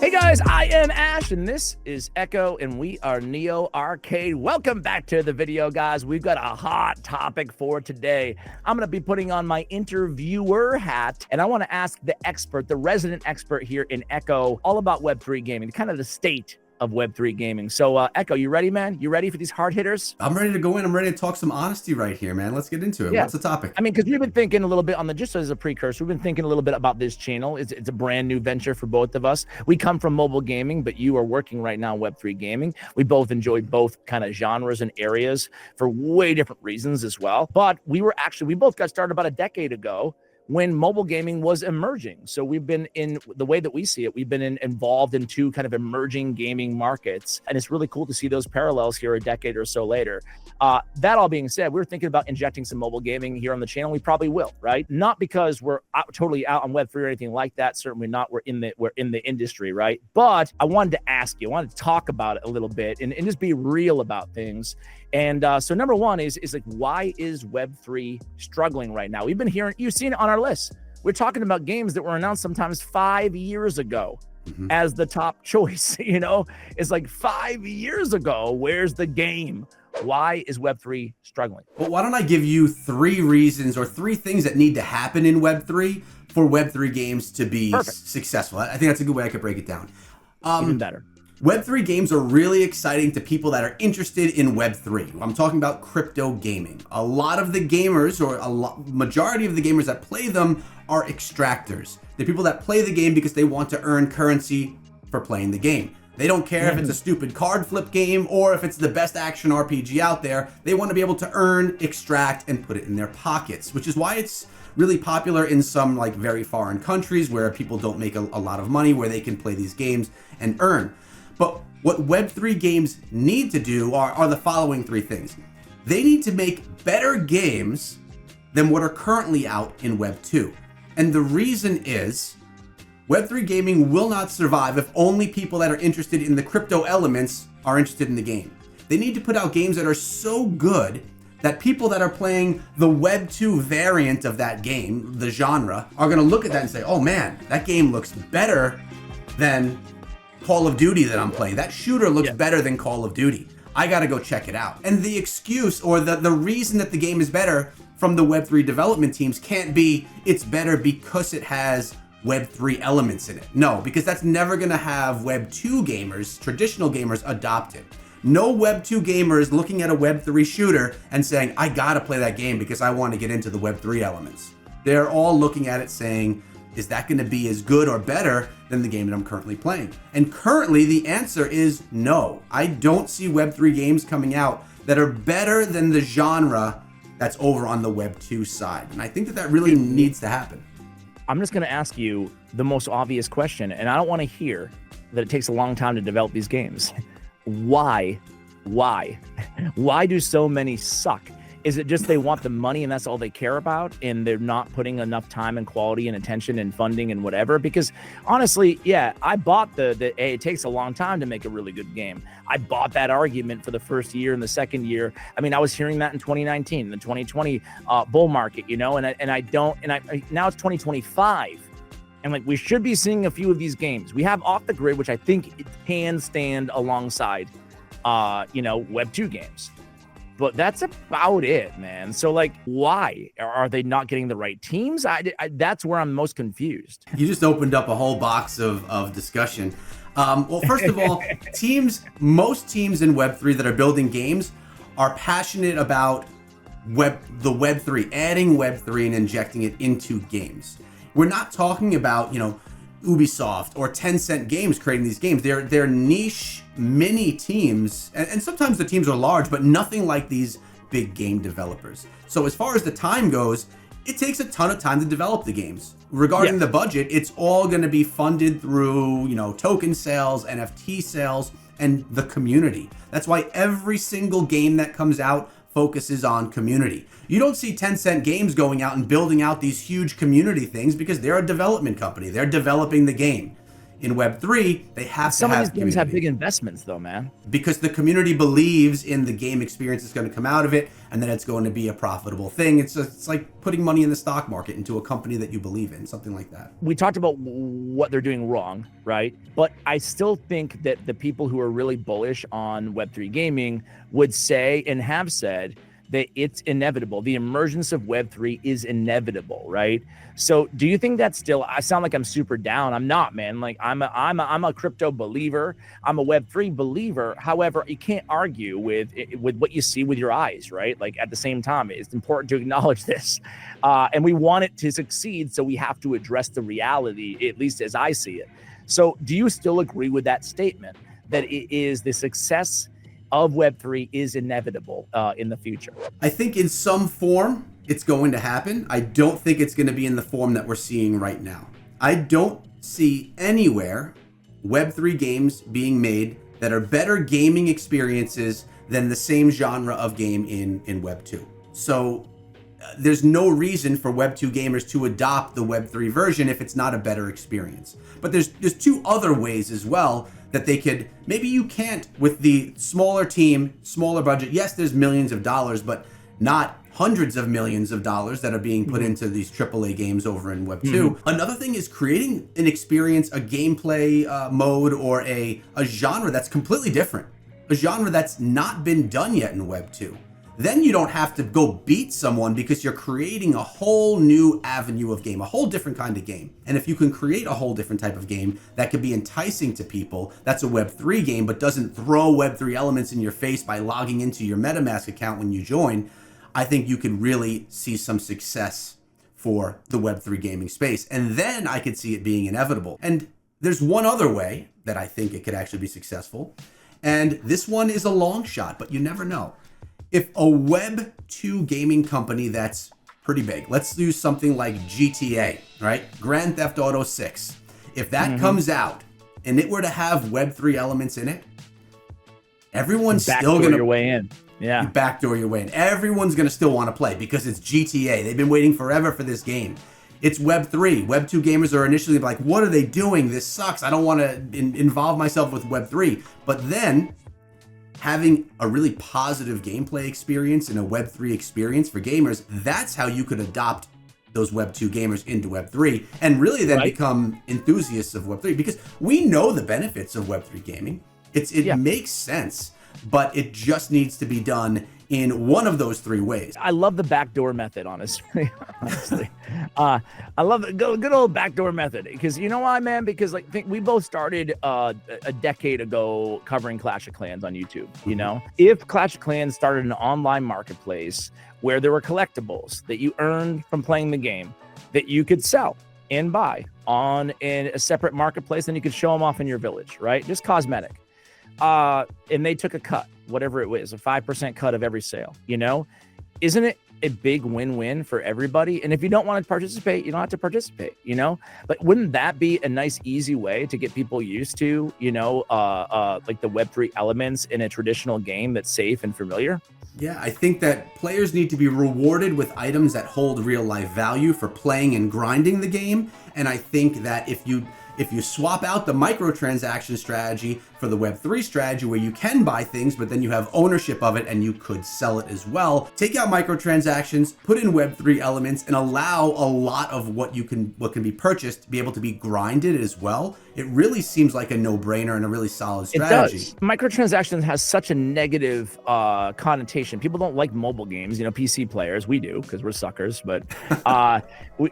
Hey guys, I am Ash and this is Echo and we are Neo Arcade. Welcome back to the video, guys. We've got a hot topic for today. I'm going to be putting on my interviewer hat and I want to ask the expert, the resident expert here in Echo, all about Web3 gaming, kind of the state of Web3 gaming. So Echo, you ready, man? You ready for these hard hitters? I'm ready to go in. I'm ready to talk some honesty right here, man. Let's get into it. Yeah. What's the topic? I mean, because we've been thinking a little bit on the, just as a precursor, we've been thinking a little bit about this channel. It's a brand new venture for both of us. We come from mobile gaming, but you are working right now in Web3 gaming. We both enjoy both kind of genres and areas for way different reasons as well. But we both got started about a decade ago when mobile gaming was emerging. So we've been in the way that we see it, we've been involved in two kind of emerging gaming markets. And it's really cool to see those parallels here a decade or so later. That all being said, we're thinking about injecting some mobile gaming here on the channel. We probably will, right? Not because we're totally out on Web3 or anything like that. Certainly not. We're in the industry, right? But I wanted to ask you, I wanted to talk about it a little bit and just be real about things. And so number one is like, why is Web3 struggling right now? We've been hearing, you've seen it on our list. We're talking about games that were announced sometimes 5 years ago as the top choice. You know, it's like 5 years ago. Where's the game? Why is Web3 struggling? Well, why don't I give you 3 reasons or 3 things that need to happen in Web3 for Web3 games to be successful? I think that's a good way I could break it down. Even better. Web3 games are really exciting to people that are interested in Web3. I'm talking about crypto gaming. A lot of the gamers, or majority of the gamers that play them, are extractors. They're people that play the game because they want to earn currency for playing the game. They don't care if it's a stupid card flip game or if it's the best action RPG out there. They want to be able to earn, extract, and put it in their pockets, which is why it's really popular in some like very foreign countries where people don't make a lot of money, where they can play these games and earn. But what Web3 games need to do are the following 3 things. They need to make better games than what are currently out in Web2. And the reason is Web3 gaming will not survive if only people that are interested in the crypto elements are interested in the game. They need to put out games that are so good that people that are playing the Web2 variant of that game, the genre, are going to look at that and say, oh man, that game looks better than Call of Duty that I'm playing. That shooter looks better than Call of Duty. I got to go check it out. And the excuse or the reason that the game is better from the Web3 development teams can't be it's better because it has Web3 elements in it. No, because that's never going to have Web2 gamers, traditional gamers, adopt it. No Web2 gamer is looking at a Web3 shooter and saying, I got to play that game because I want to get into the Web3 elements. They're all looking at it saying, is that going to be as good or better than the game that I'm currently playing? And currently the answer is no. I don't see Web3 games coming out that are better than the genre that's over on the Web2 side. And I think that really needs to happen. I'm just going to ask you the most obvious question, and I don't want to hear that it takes a long time to develop these games. Why? Why do so many suck? Is it just they want the money and that's all they care about and they're not putting enough time and quality and attention and funding and whatever? Because honestly, yeah, I bought the it takes a long time to make a really good game. I bought that argument for the first year and the second year. I mean, I was hearing that in 2019, the 2020 bull market, you know, and now it's 2025. And like, we should be seeing a few of these games. We have Off the Grid, which I think it can stand alongside, Web2 games. But that's about it, man. So like, why are they not getting the right teams? That's where I'm most confused. You just opened up a whole box of discussion. Well, first of all, most teams in Web3 that are building games are passionate about the Web3, adding Web3 and injecting it into games. We're not talking about, Ubisoft or Tencent Games creating these games. They're niche mini teams, and sometimes the teams are large, but nothing like these big game developers. So as far as the time goes, it takes a ton of time to develop the games. Regarding the budget, it's all going to be funded through, token sales, NFT sales, and the community. That's why every single game that comes out focuses on community. You don't see Tencent Games going out and building out these huge community things because they're a development company. They're developing the game. In Web3, they have Some to of have these games have community. big investments though, man. Because the community believes in the game experience that's going to come out of it, and then it's going to be a profitable thing. It's like putting money in the stock market into a company that you believe in, something like that. We talked about what they're doing wrong, right? But I still think that the people who are really bullish on Web3 gaming would say and have said that it's inevitable. The emergence of Web3 is inevitable, right? So do you think that's still, I sound like I'm super down. I'm not, man. Like I'm a crypto believer. I'm a Web3 believer. However, you can't argue with what you see with your eyes, right? Like at the same time, it's important to acknowledge this. And we want it to succeed. So we have to address the reality, at least as I see it. So do you still agree with that statement that it is the success of Web3 is inevitable in the future? I think in some form it's going to happen. I don't think it's going to be in the form that we're seeing right now. I don't see anywhere Web3 games being made that are better gaming experiences than the same genre of game in Web2. So there's no reason for Web2 gamers to adopt the Web3 version if it's not a better experience. But there's two other ways as well that they could, maybe you can't with the smaller team, smaller budget. Yes, there's millions of dollars, but not hundreds of millions of dollars that are being put into these AAA games over in Web2. Another thing is creating an experience, a gameplay mode, or a genre that's completely different. A genre that's not been done yet in Web2. Then you don't have to go beat someone because you're creating a whole new avenue of game, a whole different kind of game. And if you can create a whole different type of game that could be enticing to people, that's a Web3 game, but doesn't throw Web3 elements in your face by logging into your MetaMask account when you join, I think you could really see some success for the Web3 gaming space. And then I could see it being inevitable. And there's one other way that I think it could actually be successful. And this one is a long shot, but you never know. If a Web2 gaming company that's pretty big, let's use something like GTA, right? Grand Theft Auto 6. If that comes out and it were to have Web3 elements in it, everyone's still going to your way in. Yeah. Backdoor your way in. Everyone's going to still want to play because it's GTA. They've been waiting forever for this game. It's Web3. Web2 gamers are initially like, what are they doing? This sucks. I don't want to involve myself with Web3. But then having a really positive gameplay experience and a Web3 experience for gamers, that's how you could adopt those Web2 gamers into Web3 and really then become enthusiasts of Web3, because we know the benefits of Web3 gaming. It makes sense, but it just needs to be done in one of those three ways. I love the backdoor method, honestly. I love the good old backdoor method, because you know why, man? Because like we both started a decade ago covering Clash of Clans on YouTube. You know, if Clash of Clans started an online marketplace where there were collectibles that you earned from playing the game that you could sell and buy on in a separate marketplace, then you could show them off in your village, right? Just cosmetic. And they took a cut, whatever it was, a 5% cut of every sale, you know, isn't it a big win-win for everybody? And if you don't want to participate, you don't have to participate, you know, but wouldn't that be a nice, easy way to get people used to, you know, like the Web3 elements in a traditional game that's safe and familiar? Yeah, I think that players need to be rewarded with items that hold real life value for playing and grinding the game. And I think that if you swap out the microtransaction strategy for the Web3 strategy, where you can buy things, but then you have ownership of it and you could sell it as well, take out microtransactions, put in Web3 elements, and allow a lot of what can be purchased to be able to be grinded as well, it really seems like a no-brainer and a really solid strategy. It does. Microtransactions has such a negative connotation. People don't like mobile games, you know, PC players. We do, because we're suckers, but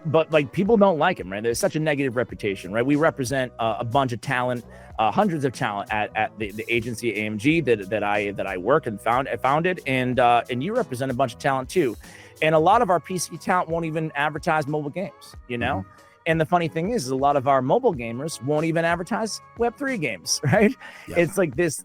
but like people don't like them, right? There's such a negative reputation, right? We represent a bunch of talent, hundreds of talent at the agency AMG that I work and founded, and you represent a bunch of talent too. And a lot of our PC talent won't even advertise mobile games, you know? And the funny thing is a lot of our mobile gamers won't even advertise Web3 games, right? Yeah. It's like this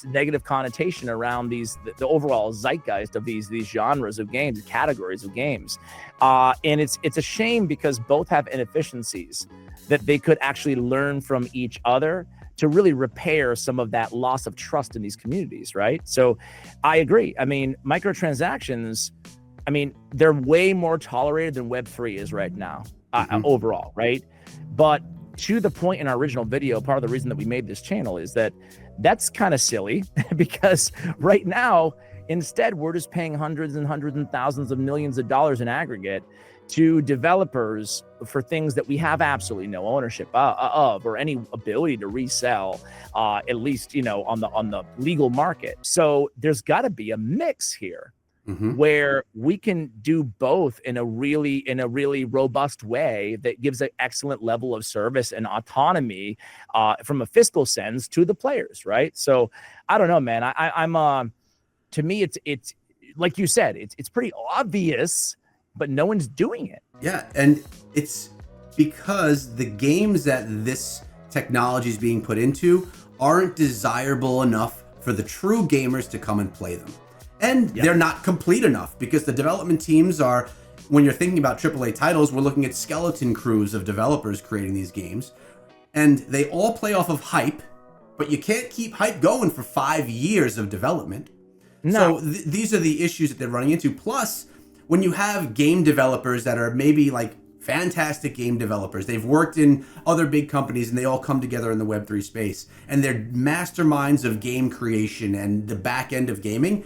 negative connotation around the overall zeitgeist of these genres of games, categories of games. And it's a shame, because both have inefficiencies that they could actually learn from each other to really repair some of that loss of trust in these communities, right? So I agree. I mean, microtransactions, I mean, they're way more tolerated than Web3 is right now. Overall, right? But to the point in our original video, part of the reason that we made this channel is that that's kind of silly because right now, instead, we're just paying hundreds and thousands of millions of dollars in aggregate to developers for things that we have absolutely no ownership of or any ability to resell, at least, on the legal market. So there's got to be a mix here. Where we can do both in a really robust way that gives an excellent level of service and autonomy from a fiscal sense to the players, right? So I don't know, man. I'm to me, it's like you said, it's pretty obvious, but no one's doing it. Yeah, and it's because the games that this technology is being put into aren't desirable enough for the true gamers to come and play them. And they're not complete enough because the development teams are, when you're thinking about AAA titles, we're looking at skeleton crews of developers creating these games. And they all play off of hype, but you can't keep hype going for 5 years of development. No. So these are the issues that they're running into. Plus, when you have game developers that are maybe like fantastic game developers, they've worked in other big companies and they all come together in the Web3 space, and they're masterminds of game creation and the back end of gaming.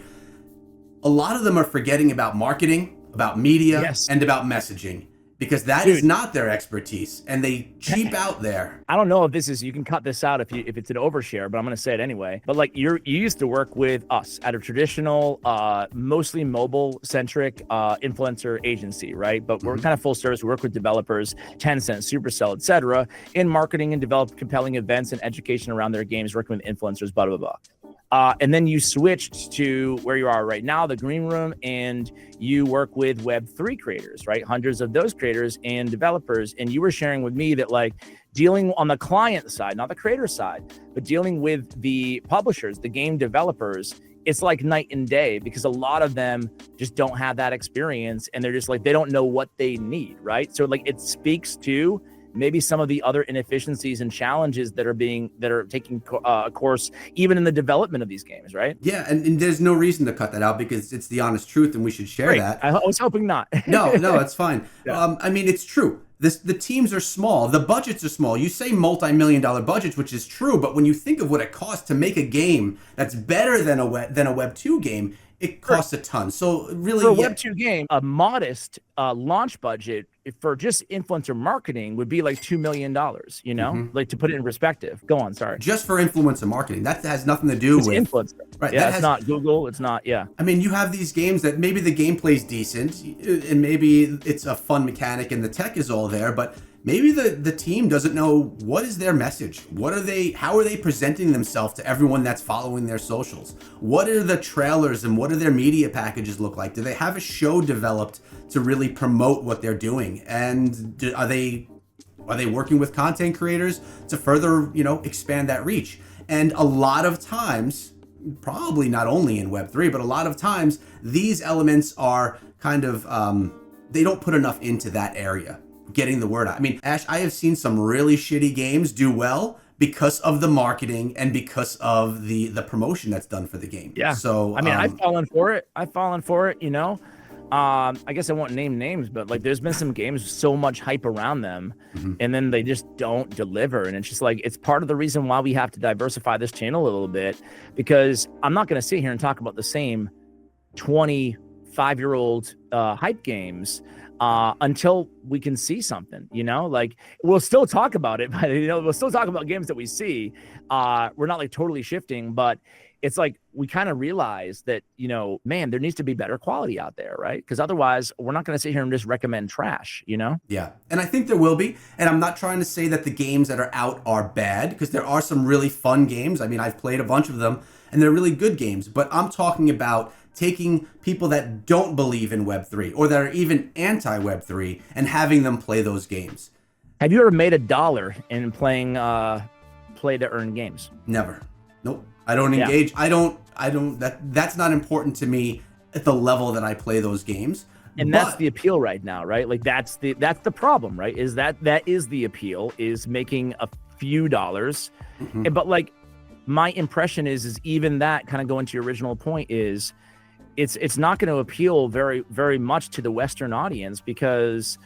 A lot of them are forgetting about marketing, about media, and about messaging, because that is not their expertise, and they cheap out there. I don't know if this is, you can cut this out if it's an overshare, but I'm going to say it anyway. But like you used to work with us at a traditional, mostly mobile centric influencer agency, right? But we're kind of full service. We work with developers, Tencent, Supercell, etc., in marketing and develop compelling events and education around their games, working with influencers, blah, blah, blah. And then you switched to where you are right now, the green room, and you work with Web3 creators, right? Hundreds of those creators and developers. And you were sharing with me that like dealing on the client side, not the creator side, but dealing with the publishers, the game developers, it's like night and day because a lot of them just don't have that experience and they're just like, they don't know what they need, right? So like it speaks to maybe some of the other inefficiencies and challenges that are taking course even in the development of these games, right? Yeah, and there's no reason to cut that out because it's the honest truth, and we should share that. I was hoping not. No, it's fine. Yeah. I mean, it's true. The teams are small, the budgets are small. You say multi-million-dollar budgets, which is true, but when you think of what it costs to make a game that's better than a Web 2 game, it costs a ton. So really, for a Web 2 game, a modest launch budget for just influencer marketing would be like $2 million, like to put it in perspective. Go on, sorry. Just for influencer marketing. That has nothing to do with influencer. Right. Yeah, it's not Google. It's not, I mean, you have these games that maybe the gameplay's decent and maybe it's a fun mechanic and the tech is all there, but maybe the team doesn't know what is their message. How are they presenting themselves to everyone that's following their socials? What are the trailers and what do their media packages look like? Do they have a show developed to really promote what they're doing? And are they working with content creators to further, expand that reach? And a lot of times, probably not only in Web3, but a lot of times these elements are kind of, they don't put enough into that area. Getting the word out. I mean, Ash, I have seen some really shitty games do well because of the marketing and because of the promotion that's done for the game. Yeah. So I mean, I've fallen for it. I guess I won't name names, but like there's been some games so much hype around them and then they just don't deliver. And it's just like, it's part of the reason why we have to diversify this channel a little bit, because I'm not going to sit here and talk about the same 25-year-old hype games until we can see something, like we'll still talk about it, but we'll still talk about games that we see. We're not like totally shifting, but it's like we kind of realize that, man, there needs to be better quality out there, right? Because otherwise we're not going to sit here and just recommend trash, Yeah. And I think there will be. And I'm not trying to say that the games that are out are bad, because there are some really fun games. I mean, I've played a bunch of them and they're really good games, but I'm talking about taking people that don't believe in Web3 or that are even anti-Web3 and having them play those games. Have you ever made $1 in playing play to earn games? Never. Nope. I don't engage. Yeah. That's not important to me at the level that I play those games. And that's the appeal right now, right? Like that's the problem, right? Is that is the appeal, is making a few dollars. But like my impression is even that, kind of going to your original point, is it's not going to appeal very, very much to the Western audience, because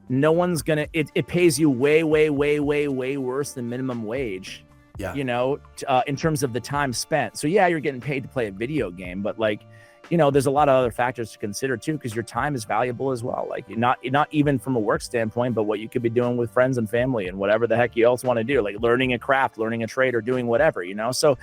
no one's gonna, it pays you way worse than minimum wage, Yeah. you know, in terms of the time spent. So yeah, you're getting paid to play a video game, but like, you know, there's a lot of other factors to consider too, because your time is valuable as well. Like not even from a work standpoint, but what you could be doing with friends and family and whatever the heck you else want to do, like learning a craft, learning a trade, or doing whatever, you know? So,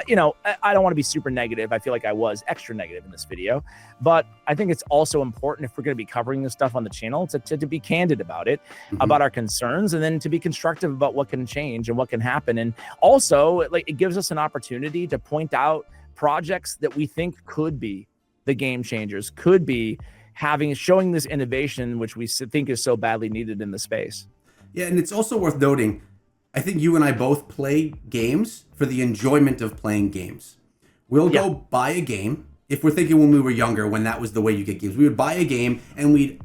you know, I don't want to be super negative. I feel like I was extra negative in this video, but I think it's also important, if we're going to be covering this stuff on the channel, to be candid about it, about our concerns, and then to be constructive about what can change and what can happen. And also, like, it gives us an opportunity to point out projects that we think could be the game changers, could be showing this innovation, which we think is so badly needed in the space. Yeah, and it's also worth noting, I think you and I both play games for the enjoyment of playing games. We'll go buy a game. If we're thinking when we were younger, when that was the way you get games, we would buy a game and we'd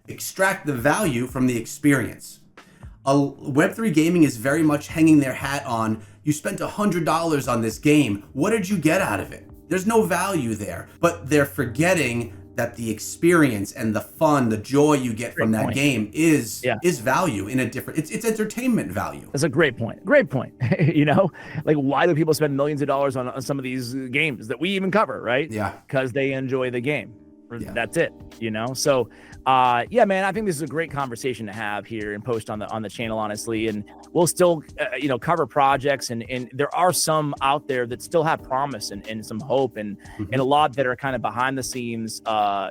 extract the value from the experience. Web3 gaming is very much hanging their hat on, you spent $100 on this game. What did you get out of it? There's no value there, but they're forgetting that the experience and the fun, the joy you get from that game is value in a different, it's entertainment value. That's a great point. Great point. You know, like, why do people spend millions of dollars on some of these games that we even cover, right? Yeah. Because they enjoy the game. Yeah. That's it, you know? So, yeah, man, I think this is a great conversation to have here and post on the channel, honestly. And we'll still, you know, cover projects, and there are some out there that still have promise and some hope, and a lot that are kind of behind the scenes,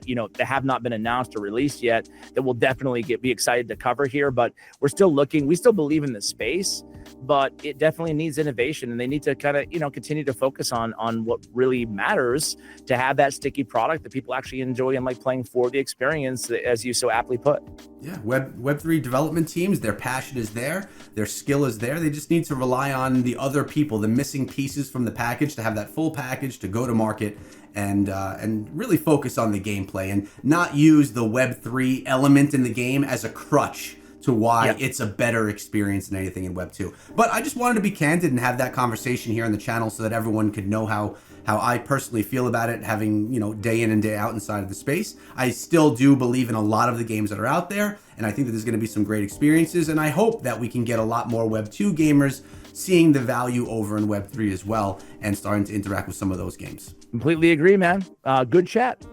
you know, that have not been announced or released yet, that we'll definitely be excited to cover here. But we're still looking, we still believe in the space, but it definitely needs innovation, and they need to kind of, you know, continue to focus on what really matters, to have that sticky product that people actually enjoy and like playing for the experience, as you so aptly put. Yeah, Web3 development teams, their passion is there, their skill is there. They just need to rely on the other people, the missing pieces from the package, to have that full package to go to market and really focus on the gameplay, and not use the Web3 element in the game as a crutch to why it's a better experience than anything in Web 2. But I just wanted to be candid and have that conversation here on the channel so that everyone could know how I personally feel about it, having, you know, day in and day out inside of the space. I still do believe in a lot of the games that are out there, and I think that there's going to be some great experiences, and I hope that we can get a lot more Web 2 gamers seeing the value over in Web 3 as well, and starting to interact with some of those games. Completely agree, man. Good chat.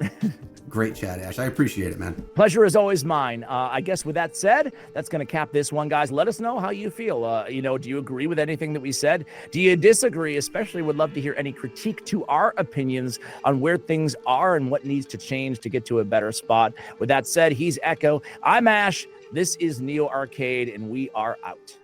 Great chat, Ash. I appreciate it, man. Pleasure is always mine. I guess with that said, that's going to cap this one, guys. Let us know how you feel. You know, do you agree with anything that we said? Do you disagree? Especially would love to hear any critique to our opinions on where things are and what needs to change to get to a better spot. With that said, he's Echo. I'm Ash. This is Neo Arcade, and we are out.